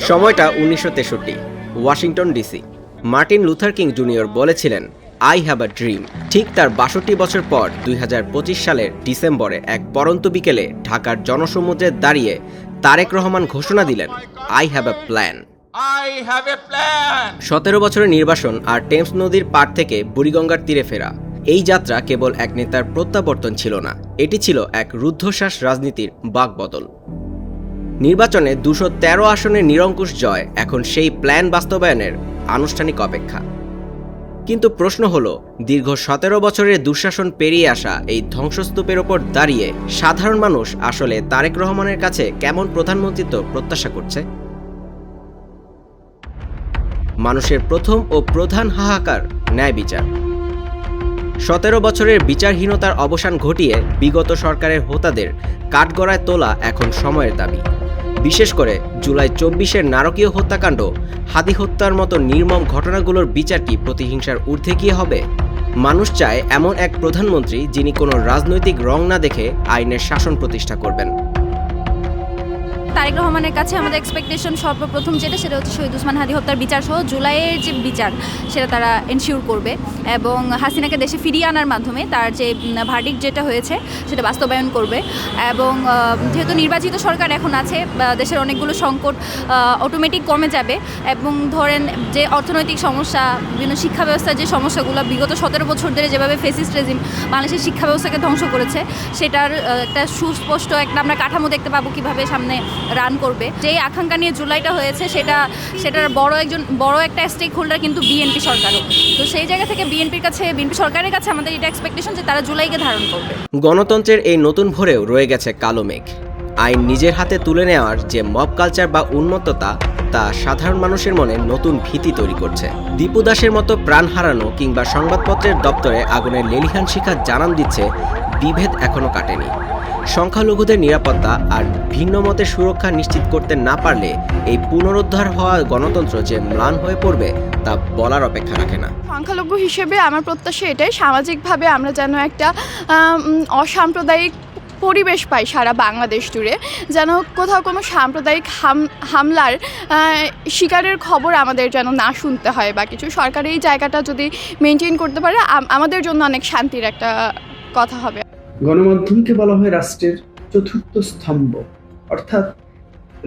সময়টা 1963, Washington DC. Martin Luther king junior বলেছিলেন, I have a dream. ঠিক তার 62 বছর পর 2025 সালের ডিসেম্বরে এক পরন্ত বিকেলে ঢাকার জনসমুদ্রে দাঁড়িয়ে তারেক রহমান ঘোষণা দিলেন, আই হ্যাভ আ প্ল্যান। 17 বছরের নির্বাসন আর টেমস নদীর পাড় থেকে বুড়িগঙ্গার তীরে ফেরা, এই যাত্রা কেবল এক নেতার প্রত্যাবর্তন ছিল না, এটি ছিল এক রুদ্ধশ্বাস রাজনীতির বাকবদল। নির্বাচনে 213 আসনের নিরঙ্কুশ জয় এখন সেই প্ল্যান বাস্তবায়নের আনুষ্ঠানিক অপেক্ষা। কিন্তু প্রশ্ন হলো, দীর্ঘ 17 বছরের দুঃশাসন পেরিয়ে আসা এই ধ্বংসস্তূপের ওপর দাঁড়িয়ে সাধারণ মানুষ আসলে তারেক রহমানের কাছে কেমন প্রধানমন্ত্রিত্ব প্রত্যাশা করছে? মানুষের প্রথম ও প্রধান হাহাকার ন্যায় বিচার। 17 বছরের বিচারহীনতার অবসান ঘটিয়ে বিগত সরকারের হোতাদের কাঠগড়ায় তোলা এখন সময়ের দাবি। বিশেষ করে জুলাই 24-এর নারকীয় হত্যাকাণ্ড, হাদি হত্যার মতো নির্মম ঘটনাগুলোর বিচার কি প্রতিহিংসার ঊর্ধ্বে গিয়ে হবে? মানুষ চায় এমন এক প্রধানমন্ত্রী যিনি কোনো রাজনৈতিক রং না দেখে আইনের শাসন প্রতিষ্ঠা করবেন। তারেক রহমানের কাছে আমাদের এক্সপেকটেশন সর্বপ্রথম সেটা হচ্ছে শহীদ ওসমান হাদি হত্যার বিচার সহ জুলাইয়ের যে বিচার সেটা তারা এনশিওর করবে এবং হাসিনাকে দেশে ফিরিয়ে আনার মাধ্যমে তার যে ভার্ডিক্ট যেটা হয়েছে সেটা বাস্তবায়ন করবে। এবং যেহেতু নির্বাচিত সরকার এখন আছে, দেশের অনেকগুলো সংকট অটোমেটিক কমে যাবে এবং ধরেন যে অর্থনৈতিক সমস্যা, বিভিন্ন শিক্ষা ব্যবস্থার যে সমস্যাগুলো বিগত 17 বছর ধরে যেভাবে ফেসিস্ট রেজিম বাংলাদেশের শিক্ষা ব্যবস্থাকে ধ্বংস করেছে, সেটার একটা সুস্পষ্ট একটা আমরা কাঠামো দেখতে পাবো কীভাবে সামনে রান করবে। যেই আকাঙ্ক্ষা নিয়ে জুলাইটা হয়েছে সেটার বড় একটা স্টেক হোল্ডার কিন্তু বিএনপি সরকারও। তো সেই জায়গা থেকে বিএনপি সরকারের কাছে আমাদের এটা এক্সপেকটেশন যে তারা জুলাইকে ধারণ করবে। গণতন্ত্রের এই নতুন ভোরেও রয়ে গেছে কালো মেঘ। আইন নিজের হাতে তুলে নেওয়ার যে মব কালচার বা উন্মত্ততা, তা সাধারণ মানুষের মনে নতুন ভীতি তৈরি করছে। দীপু দাসের মতো প্রাণ হারানো কিংবা সংবাদপত্রের দপ্তরে আগুনের লেলিহান শিখা জানান দিচ্ছে, বিভেদ এখনো কাটেনি। সংখ্যালঘুদের নিরাপত্তা আর ভিন্ন মতের সুরক্ষা নিশ্চিত করতে না পারলে এই পুনরুদ্ধার হওয়া গণতন্ত্র যে ম্লান হয়ে পড়বে তা বলার অপেক্ষা রাখে না। সংখ্যালঘু হিসেবে আমার প্রত্যাশা এটাই, সামাজিকভাবে আমরা যেন একটা অসাম্প্রদায়িক পরিবেশ পাই সারা বাংলাদেশ জুড়ে, যেন কোথাও কোনো সাম্প্রদায়িক হামলার শিকারের খবর আমাদের যেন না শুনতে হয় বা কিছু। সরকার এই জায়গাটা যদি মেনটেন করতে পারে আমাদের জন্য অনেক শান্তির একটা কথা হবে। গণমাধ্যমকে বলা হয় রাষ্ট্রের চতুর্থ স্তম্ভ, অর্থাৎ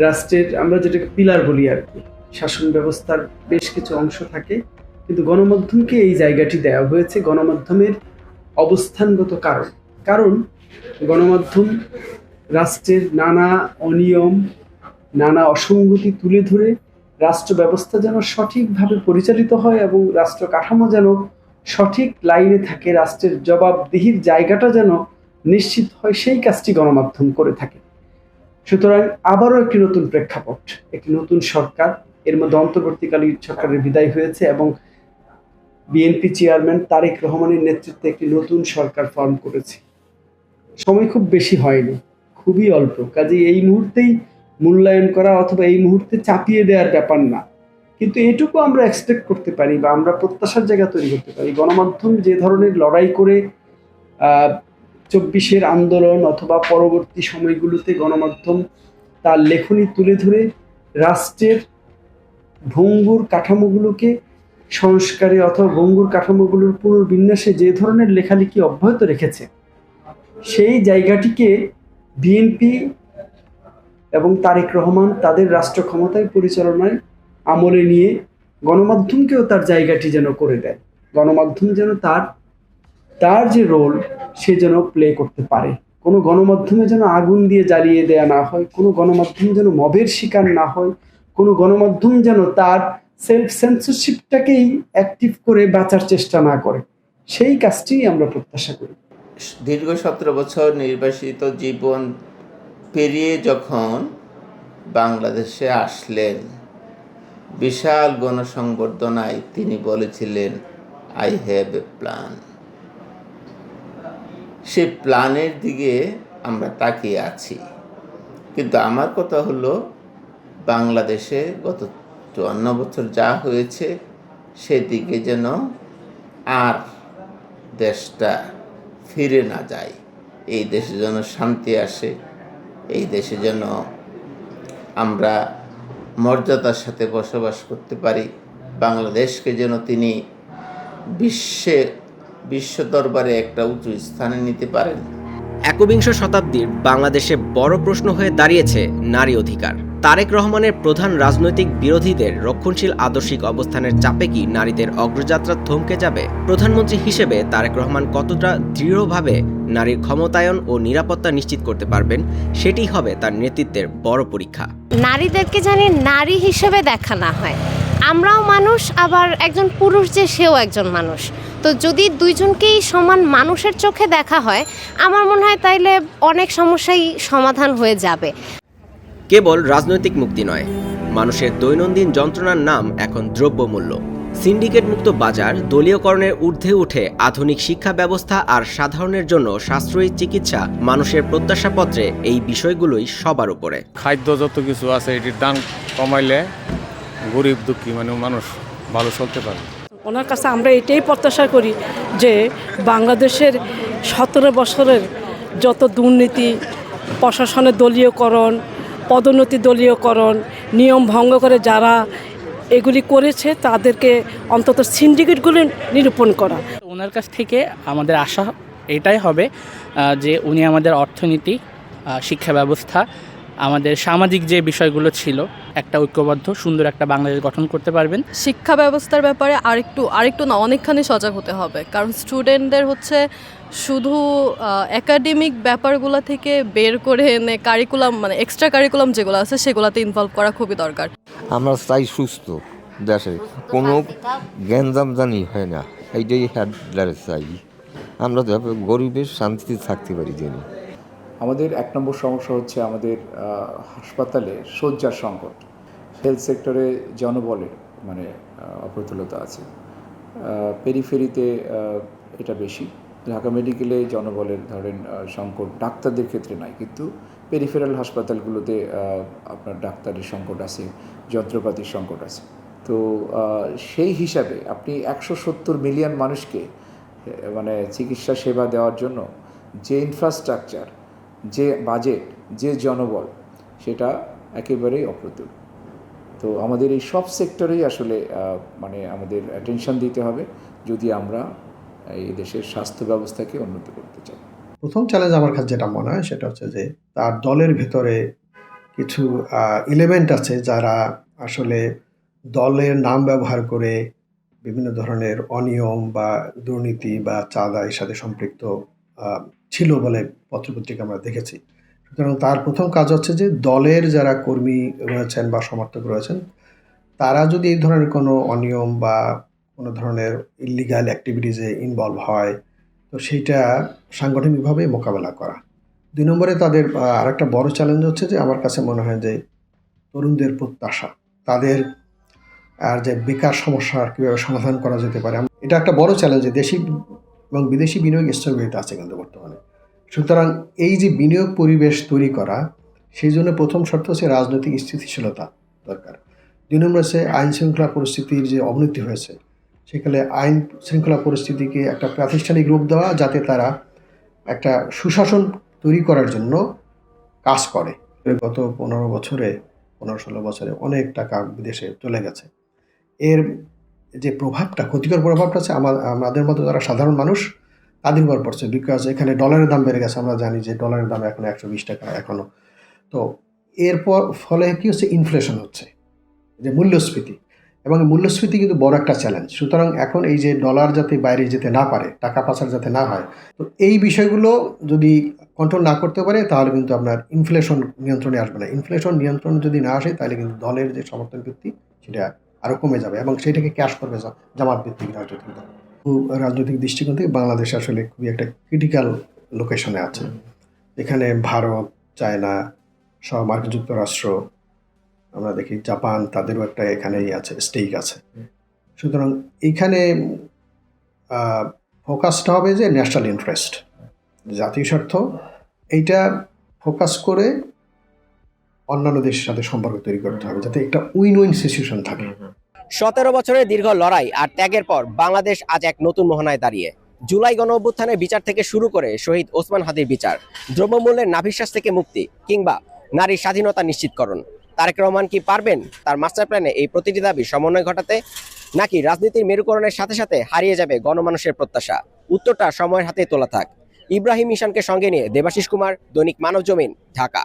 রাষ্ট্রের আমরা যেটাকে পিলার বলি আর কি। শাসন ব্যবস্থার বেশ কিছু অংশ থাকে, কিন্তু গণমাধ্যমকে এই জায়গাটি দেওয়া হয়েছে গণমাধ্যমের অবস্থানগত কারণ গণমাধ্যম রাষ্ট্রের নানা অনিয়ম, নানা অসঙ্গতি তুলে ধরে রাষ্ট্র ব্যবস্থা যেন সঠিকভাবে পরিচালিত হয় এবং রাষ্ট্র কাঠামো যেন সঠিক লাইনে থাকে, রাষ্ট্রের জবাবদিহির জায়গাটা যেন নিশ্চিত হয়, সেই কাজটি গণমাধ্যম করে থাকে। সুতরাং আবারও একটি নতুন প্রেক্ষাপট, একটি নতুন সরকার, এর মধ্যে অন্তর্বর্তীকালীন সরকারের বিদায় হয়েছে এবং বিএনপি চেয়ারম্যান তারেক রহমানের নেতৃত্বে একটি নতুন সরকার ফর্ম করেছে। সময় খুব বেশি হয়নি, খুবই অল্প, কাজে এই মুহূর্তেই মূল্যায়ন করা অথবা এই মুহূর্তে চাপিয়ে দেওয়ার ব্যাপার না। কিন্তু এটুকু আমরা এক্সপেক্ট করতে পারি বা আমরা প্রত্যাশার জায়গা তৈরি করতে পারি, গণমাধ্যম যে ধরনের লড়াই করে 24-এর আন্দোলন অথবা পরবর্তী সময়গুলোতে গণমাধ্যম তার লেখনী তুলে ধরে রাষ্ট্রের ভঙ্গুর কাঠামোগুলোকে সংস্কারে অথবা ভঙ্গুর কাঠামোগুলোর পুনর্বিন্যাসে যে ধরনের লেখালেখি অব্যাহত রেখেছে, সেই জায়গাটিকে বিএনপি এবং তারেক রহমান তাদের রাষ্ট্র ক্ষমতায় পরিচালনায় আমলে নিয়ে গণমাধ্যমকেও তার জায়গাটি যেন করে দেয়। গণমাধ্যম যেন তার যে রোল সে যেন প্লে করতে পারে। কোনো গণমাধ্যমে যেন আগুন দিয়ে জ্বালিয়ে দেয়া না হয়, কোনো গণমাধ্যম যেন মবের শিকার না হয়, কোনো গণমাধ্যম যেন তার সেলফ সেন্সরশিপটাকেই অ্যাক্টিভ করে বাঁচার চেষ্টা না করে, সেই কাজটি আমরা প্রত্যাশা করি। দীর্ঘ 17 বছর নির্বাসিত জীবন পেরিয়ে যখন বাংলাদেশে আসলেন, বিশাল গণসংবর্ধনায় তিনি বলেছিলেন, আই হ্যাভ এ প্ল্যান। সে প্ল্যানের দিকে আমরা তাকিয়ে আছি, কিন্তু আমার কথা হলো বাংলাদেশে গত 54 বছর যা হয়েছে সেদিকে যেন আর দেশটা ফিরে না যায়। এই দেশে যেন শান্তি আসে, এই দেশে যেন আমরা মর্যাদার সাথে বসবাস করতে পারি, বাংলাদেশকে যেন তিনি বিশ্ব দরবারে একটা উঁচু স্থানে নিতে পারেন। একবিংশ শতাব্দীর বাংলাদেশে বড় প্রশ্ন হয়ে দাঁড়িয়েছে নারী অধিকার। তারেক রহমানের প্রধান রাজনৈতিক বিরোধীদের রক্ষণশীল আদর্শিক অবস্থানের চাপে কি নারীদের অগ্রযাত্রা থমকে যাবে? প্রধানমন্ত্রী হিসেবে তারেক রহমান কতটা দৃঢ়ভাবে নারীর ক্ষমতায়ন ও নিরাপত্তা নিশ্চিত করতে পারবেন, সেটি হবে তার নেতৃত্বের বড় পরীক্ষা। নারীদেরকে জানি নারী হিসেবে দেখা না হয়, আমরাও মানুষ, আবার একজন পুরুষ যে সেও একজন মানুষ। তো যদি দুইজনকেই সমান মানুষের চোখে দেখা হয়, আমার মনে হয় তাইলে অনেক সমস্যাই সমাধান হয়ে যাবে। কেবল রাজনৈতিক মুক্তি নয়, মানুষের দৈনন্দিন যন্ত্রণার নাম এখন দ্রব্যমূল্য। সিন্ডিকেট মুক্ত বাজার, দলীয়করণের ঊর্ধ্বে উঠে আধুনিক শিক্ষা ব্যবস্থা আর সাধারণের জন্য সাশ্রয়ী চিকিৎসা, মানুষের প্রত্যাশাপত্রে এই বিষয়গুলোই সবার উপরে। খাদ্য যত কিছু আছে এটির দাম কমাইলে গরিব দুঃখী মানুষ ভালো চলতে পারে। ওনার কাছে আমরা এটাই প্রত্যাশা করি যে বাংলাদেশের 17 বছরের যত দুর্নীতি, প্রশাসনের দলীয়করণ, পদোন্নতি দলীয়করণ, নিয়ম ভঙ্গ করে যারা এগুলি করেছে তাদেরকে অন্তত সিন্ডিকেটগুলি নিরূপণ করা। ওনার কাছ থেকে আমাদের আশা এটাই হবে যে উনি আমাদের অর্থনীতি, শিক্ষা ব্যবস্থা, আমাদের সামাজিক যে বিষয়গুলো ছিল, একটা ঐক্যবদ্ধ সুন্দর একটা বাংলাদেশ গঠন করতে পারবেন। শিক্ষা ব্যবস্থার ব্যাপারে আরেকটু না অনেকখানি সজাগ হতে হবে, কারণ স্টুডেন্টদের হচ্ছে শুধু একাডেমিক ব্যাপারগুলো থেকে বের করে এনে কারিকুলাম, মানে এক্সট্রা কারিকুলাম যেগুলো আছে সেগুলোতে ইনভলভ করা খুবই দরকার। আমরা চাই সুস্থ দেশে কোনো গ্যাঞ্জাম জানি হয় না, এইটাই হ্যাডলারে চাই। আমরা গরিবের শান্তিতে থাকতে পারি জানি। আমাদের 1 নম্বর সমস্যা হচ্ছে আমাদের হাসপাতালে শয্যার সংকট। হেলথ সেক্টরে জনবলের মানে অপ্রতুলতা আছে, পেরিফেরিতে এটা বেশি। ঢাকা মেডিকেলে জনবলের ধরেন সংকট ডাক্তারদের ক্ষেত্রে নাই, কিন্তু পেরিফেরাল হাসপাতালগুলোতে আপনার ডাক্তারের সংকট আছে, যন্ত্রপাতির সংকট আছে। তো সেই হিসাবে আপনি 170 মিলিয়ন মানুষকে মানে চিকিৎসা সেবা দেওয়ার জন্য যে ইনফ্রাস্ট্রাকচার, যে বাজেট, যে জনবল, সেটা একেবারেই অপ্রতুল। তো আমাদের এই সব সেক্টরেই আসলে মানে আমাদের অ্যাটেনশন দিতে হবে যদি আমরা এই দেশের স্বাস্থ্য ব্যবস্থাকে উন্নতি করতে চাই। প্রথম চ্যালেঞ্জ আমার কাছে যেটা মনে হয় সেটা হচ্ছে যে তার দলের ভেতরে কিছু এলিমেন্ট আছে যারা আসলে দলের নাম ব্যবহার করে বিভিন্ন ধরনের অনিয়ম বা দুর্নীতি বা চাঁদা এর সাথে সম্পৃক্ত ছিল বলে পত্রপত্রিকা আমরা দেখেছি। সুতরাং তার প্রথম কাজ হচ্ছে যে দলের যারা কর্মী রয়েছেন বা সমর্থক রয়েছেন তারা যদি এই ধরনের কোনো অনিয়ম বা কোনো ধরনের ইলিগাল অ্যাক্টিভিটিসে ইনভলভ হয় তো সেইটা সাংগঠনিকভাবে মোকাবেলা করা। 2 নম্বরে তাদের আরেকটা বড় চ্যালেঞ্জ হচ্ছে যে আমার কাছে মনে হয় যে তরুণদের প্রত্যাশা, তাদের আর যে বেকার সমস্যা কীভাবে সমাধান করা যেতে পারে, এটা একটা বড় চ্যালেঞ্জ। দেশি এবং বিদেশি বিনিয়োগ স্থগিত আছে কিন্তু বর্তমানে। সুতরাং এই যে বিনিয়োগ পরিবেশ তৈরি করা, সেই জন্য প্রথম শর্ত হচ্ছে রাজনৈতিক স্থিতিশীলতা দরকার। 2 নম্বর হচ্ছে আইন শৃঙ্খলা পরিস্থিতির যে অবনতি হয়েছে সেখানে আইন শৃঙ্খলা পরিস্থিতিকে একটা প্রাতিষ্ঠানিক রূপ দেওয়া, যাতে তারা একটা সুশাসন তৈরি করার জন্য কাজ করে। গত 15-16 বছরে অনেক টাকা বিদেশে চলে গেছে। এর যে প্রভাবটা, ক্ষতিকর প্রভাবটা হচ্ছে আমাদের মতো যারা সাধারণ মানুষ তাদের উপর পড়ছে। বিকজ এখানে ডলারের দাম বেড়ে গেছে, আমরা জানি যে ডলারের দাম এখন 120 টাকা এখনও। তো এরপর ফলে কী হচ্ছে, ইনফ্লেশন হচ্ছে, যে মূল্যস্ফীতি, এবং মূল্যস্ফীতি কিন্তু বড় একটা চ্যালেঞ্জ। সুতরাং এখন এই যে ডলার যাতে বাইরে যেতে না পারে, টাকা পাচার যাতে না হয়, তো এই বিষয়গুলো যদি কন্ট্রোল না করতে পারে তাহলে কিন্তু আপনার ইনফ্লেশন নিয়ন্ত্রণে আসবে না। ইনফ্লেশন নিয়ন্ত্রণ যদি না আসে তাহলে কিন্তু দলের যে সমর্থন ভিত্তি সেটা আরও কমে যাবে এবং সেটাকে ক্যাশ করবে জামাত ভিত্তিক রাজনৈতিক দল। রাজনৈতিক দৃষ্টিকোণ থেকে বাংলাদেশ আসলে খুবই একটা ক্রিটিক্যাল লোকেশনে আছে। এখানে ভারত, চায়না সহ মার্কিন যুক্তরাষ্ট্র, আমরা দেখি জাপান, তাদেরও একটা এখানেই আছে, স্টেক আছে। সুতরাং এইখানে ফোকাসটা হবে যে ন্যাশনাল ইন্টারেস্ট, জাতীয় স্বার্থ, এইটা ফোকাস করে অন্যান্য দেশের সাথে সম্পর্ক তৈরি করতে হবে যাতে একটা উইন উইন সিচুয়েশন থাকে। 17 বছরের দীর্ঘ লড়াই আর ত্যাগের পর বাংলাদেশ আজ এক নতুন মোহনায় দাঁড়িয়ে। জুলাই গণঅভ্যুত্থানের বিচার থেকে শুরু করে শহীদ ওসমান হাদির বিচার, দ্রব্যমূল্যের নাভিশ্বাস থেকে মুক্তি, কিংবা নারীর স্বাধীনতা নিশ্চিতকরণ, তারেক রহমান কি পারবেন তার মাস্টার প্ল্যানে এই প্রতিটি দাবি সমন্বয় ঘটাতে, নাকি রাজনীতির মেরুকরণের সাথে সাথে হারিয়ে যাবে গণমানুষের প্রত্যাশা? উত্তরটা সময়ের হাতে তোলা থাক। ইব্রাহিম ঈশানকে সঙ্গে নিয়ে দেবাশিস কুমার, দৈনিক মানবজমিন, ঢাকা।